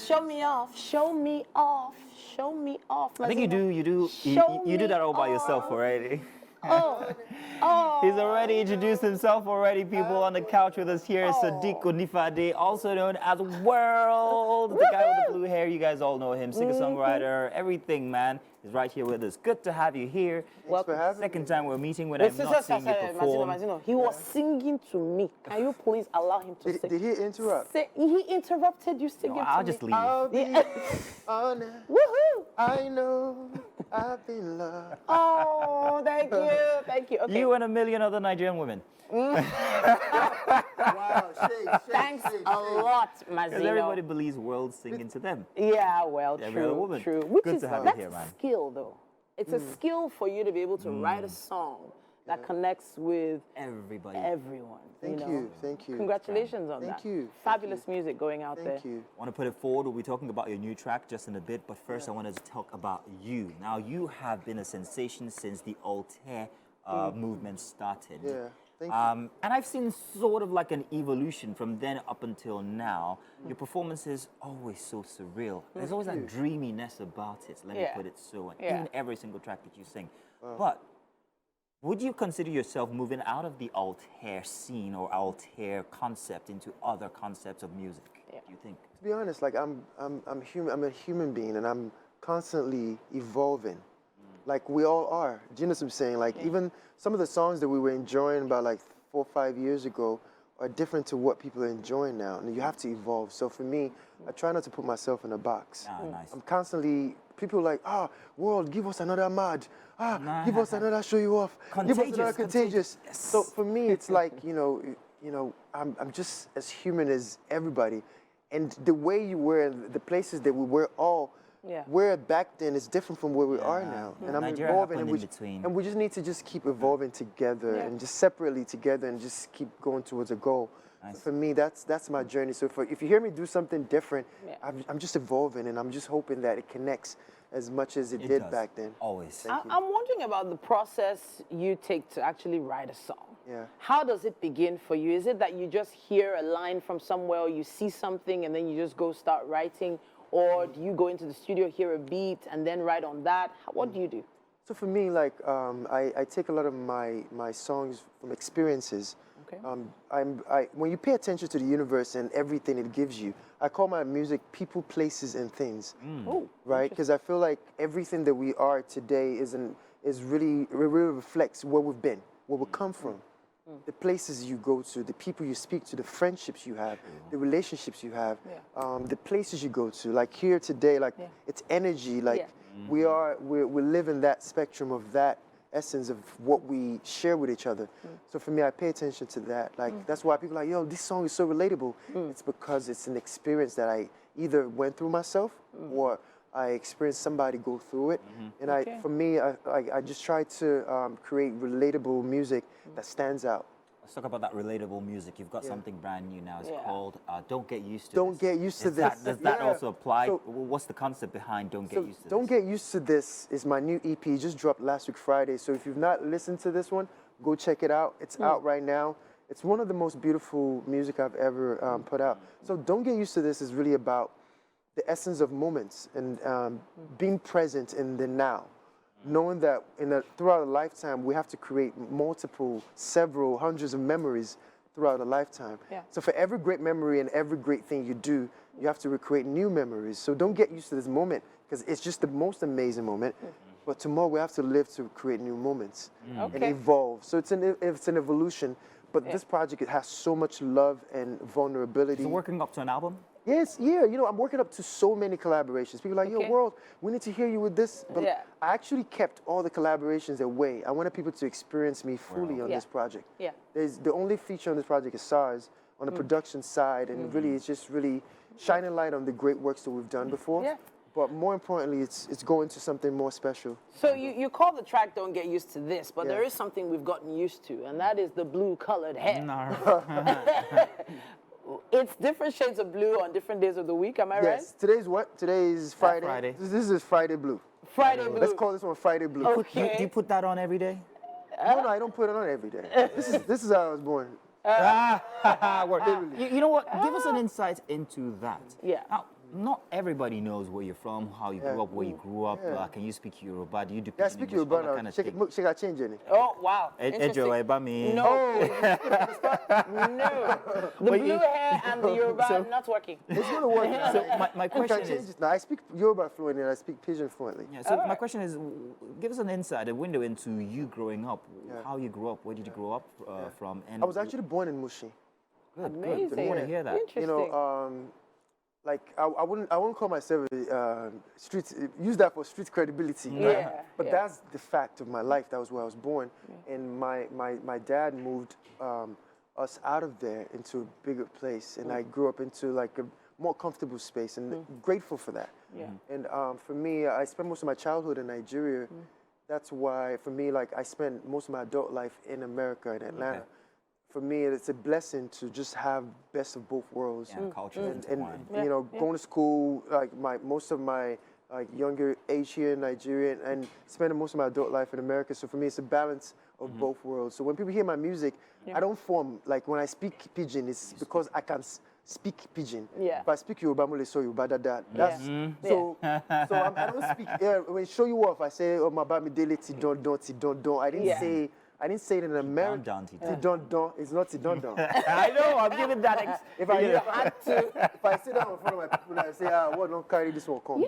Show me off, show me off, show me off. I think you do that all by yourself already. Oh, oh. He's already introduced himself already, people. On the couch with us here is Sadiq Onifade, also known as Wurld, the guy with the blue hair. You guys all know him, singer-songwriter, everything, man. He's right here with us. Good to have you here. Welcome. Second time we're meeting when I've not seen you perform. Mazino, he was singing to me. Can you please allow him to sing? Did he interrupt? He interrupted you singing to me. I'll just leave. I'll be honest. Woohoo! I know I've been loved. Oh, thank you, thank you. Okay. You and a million other Nigerian women. Wow, Thanks a lot, Because Mazino. everybody believes Wurld singing to them. Yeah, well, Every other true, woman. true. Which Good is to have you that's here, man. a skill, though. It's a skill for you to be able to write a song that connects with Everybody. everyone. Thank know. you, thank you. Congratulations on Thank that. you, thank Fabulous music going out there. Thank you. Want to put it forward, we'll be talking about your new track just in a bit, but first I wanted to talk about you. Now, you have been a sensation since the Altair movement started. Yeah, thank you. And I've seen sort of like an evolution from then up until now. Your performance is always so surreal. There's always that dreaminess about it, let me Yeah. put it so, Yeah. in every single track that you sing. But would you consider yourself moving out of the Altair scene or Altair concept into other concepts of music, do you think? To be honest, like I'm human. I'm a human being, and I'm constantly evolving. Like we all are. Do you know what I'm saying? Like even some of the songs that we were enjoying about like 4 or 5 years ago are different to what people are enjoying now, and you have to evolve. So for me, I try not to put myself in a box. Ah, nice. I'm constantly, people are like, World, give us another mad. Give us another show you off. Give us another contagious. Yes. So for me, it's like, I'm just as human as everybody. And the way you were, the places that we were all, where back then is different from where we are now. And I'm Nigeria evolving, happened in between. and we just need to just keep evolving together and just separately together and just keep going towards a goal. Nice. For me, that's my journey. So if you hear me do something different, I'm just evolving, and I'm just hoping that it connects as much as it did does. back then. Always. I'm wondering about the process you take to actually write a song. Yeah. How does it begin for you? Is it that you just hear a line from somewhere, or you see something, and then you just go start writing? Or do you go into the studio, hear a beat, and then write on that? What do you do? So for me, like I take a lot of my songs from experiences. Okay. When you pay attention to the universe and everything it gives you, I call my music people, places, and things. Oh, Right? Because I feel like everything that we are today really reflects where we've been, where we come from. The places you go to, the people you speak to, the friendships you have, the relationships you have, the places you go to. Like here today, like it's energy. Like we live in that spectrum of that essence of what we share with each other. So for me, I pay attention to that. Like that's why people are like, yo, this song is so relatable. It's because it's an experience that I either went through myself or I experienced somebody go through it. And for me, I just try to create relatable music that stands out. Let's talk about that relatable music. You've got something brand new now. It's called Don't Get Used to Don't This. Get Used to This. Does that also apply? So- What's the concept behind Don't Get Used to Don't This? Get Used to This is my new EP. It just dropped last week Friday. So if you've not listened to this one, go check it out. It's out right now. It's one of the most beautiful music I've ever put out. So Don't Get Used to This is really about the essence of moments and being present in the now. Knowing that throughout a lifetime, we have to create several hundreds of memories throughout a lifetime. Yeah. So for every great memory and every great thing you do, you have to recreate new memories. So don't get used to this moment, because it's just the most amazing moment. But tomorrow we have to live to create new moments and evolve. So it's an evolution. But this project, it has so much love and vulnerability. Is it working up to an album? Yes, I'm working up to so many collaborations. People are like, yo, World, we need to hear you with this. But I actually kept all the collaborations away. I wanted people to experience me fully on this project. Yeah. The only feature on this project is SARS on the production side, and really, it's just really shining light on the great works that we've done before. Yeah. But more importantly, it's going to something more special. So you call the track Don't Get Used to This, but there is something we've gotten used to, and that is the blue-colored hair. It's different shades of blue on different days of the week, am I right? Yes. Today's what? Today's Friday. Friday. This is Friday Blue. Friday blue. Let's call this one Friday Blue. Okay. Do you put that on every day? No, I don't put it on every day. This is how I was born. You know what? Give us an insight into that. Yeah. Now, not everybody knows where you're from, how you grew up, where you grew up. Yeah. Can you speak Yoruba? Do you do Yeah, I pidgin speak English, Yoruba all that now. kind of Check thing? it, check out change any. Oh, wow. Interesting. No. No. The blue hair and the Yoruba not working. It's gonna work. So my You can question change is, it now. I speak Yoruba fluently and I speak Pidgin fluently. yeah, so my question is, give us an insight, a window into you growing up, how you grew up, where did you grow up from? And I was actually born in Mushi. good. Amazing. I want to hear that. Interesting. You know, like I wouldn't call myself street. Use that for street credibility. Yeah, Right? But yeah. that's the fact of my life. That was where I was born, and my dad moved us out of there into a bigger place, and I grew up into like a more comfortable space, and grateful for that. Yeah. And for me, I spent most of my childhood in Nigeria. That's why, for me, like I spent most of my adult life in America, in Atlanta. For me, it's a blessing to just have best of both worlds. Yeah, culture And intertwined. you know, going to school, like most of my like younger age here in Nigeria, and spending most of my adult life in America. So for me, it's a balance of both worlds. So when people hear my music, I don't form like when I speak Pidgin, it's because I can speak Pidgin. Yeah. If I speak Yoruba, I'm so Yoruba that. That's so. So I don't speak. When I show you off, I say, "Oh my bami dele ti don don ti don don." I didn't say it in America. Don. It's not ti don don. I know, I'm giving that. If I if I sit down in front of my people and I say, "What don't carry this one come?"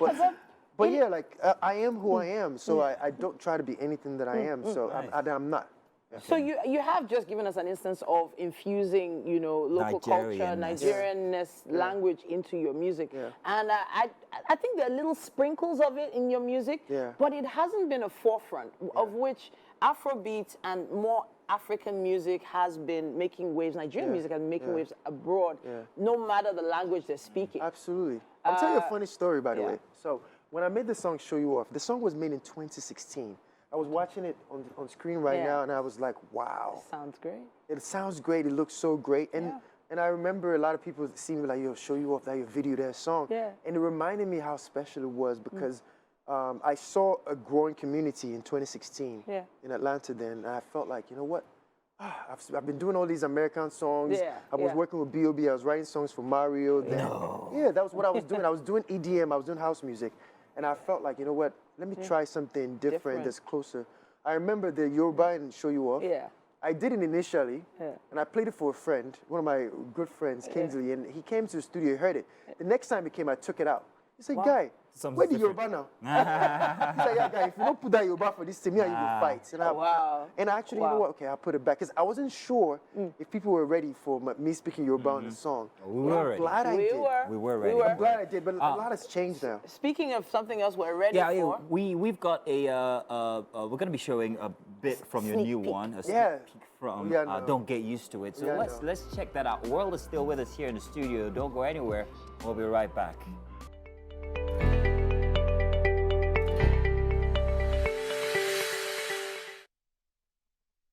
But yeah, like I am who I am, so I don't try to be anything that I am. So I'm not. Yeah. So you have just given us an instance of infusing, you know, local culture, Nigerianness, language into your music. Yeah. And I think there are little sprinkles of it in your music, but it hasn't been a forefront of which Afrobeat and more African music has been making waves. Nigerian music has been making waves abroad, no matter the language they're speaking. Absolutely. I'll tell you a funny story, by the way. So when I made the song Show You Off, the song was made in 2016. I was watching it on screen right now, and I was like, wow. Sounds great. It sounds great. It looks so great. And I remember a lot of people seeing me like, yo, Show You Off, that your video, that song. Yeah. And it reminded me how special it was because I saw a growing community in 2016 in Atlanta then, and I felt like, you know what? I've been doing all these American songs. I was working with B.O.B. I was writing songs for Mario. Then. Yeah, that was what I was doing. I was doing EDM. I was doing house music. And I felt like, you know what? Let me try something different that's closer. I remember the Yoruba and Show You Off. Yeah. I did it initially, and I played it for a friend, one of my good friends, Kingsley, and he came to the studio, he heard it. The next time he came, I took it out. He said, guy, where the Yoruba now? He said, yeah, guy, if you don't put that Yoruba for this to me, you will fight. And I actually, you know what, okay, I'll put it back. Because I wasn't sure if people were ready for me speaking Yoruba on the song. We were ready. Glad I did. We were ready. I'm glad I did, but a lot has changed now. Speaking of something else we're ready for. We've got a, we're going to be showing a bit from your new one, a sneak peek from Don't Get Used to It. So let's check that out. Wurld is still with us here in the studio. Don't go anywhere. We'll be right back.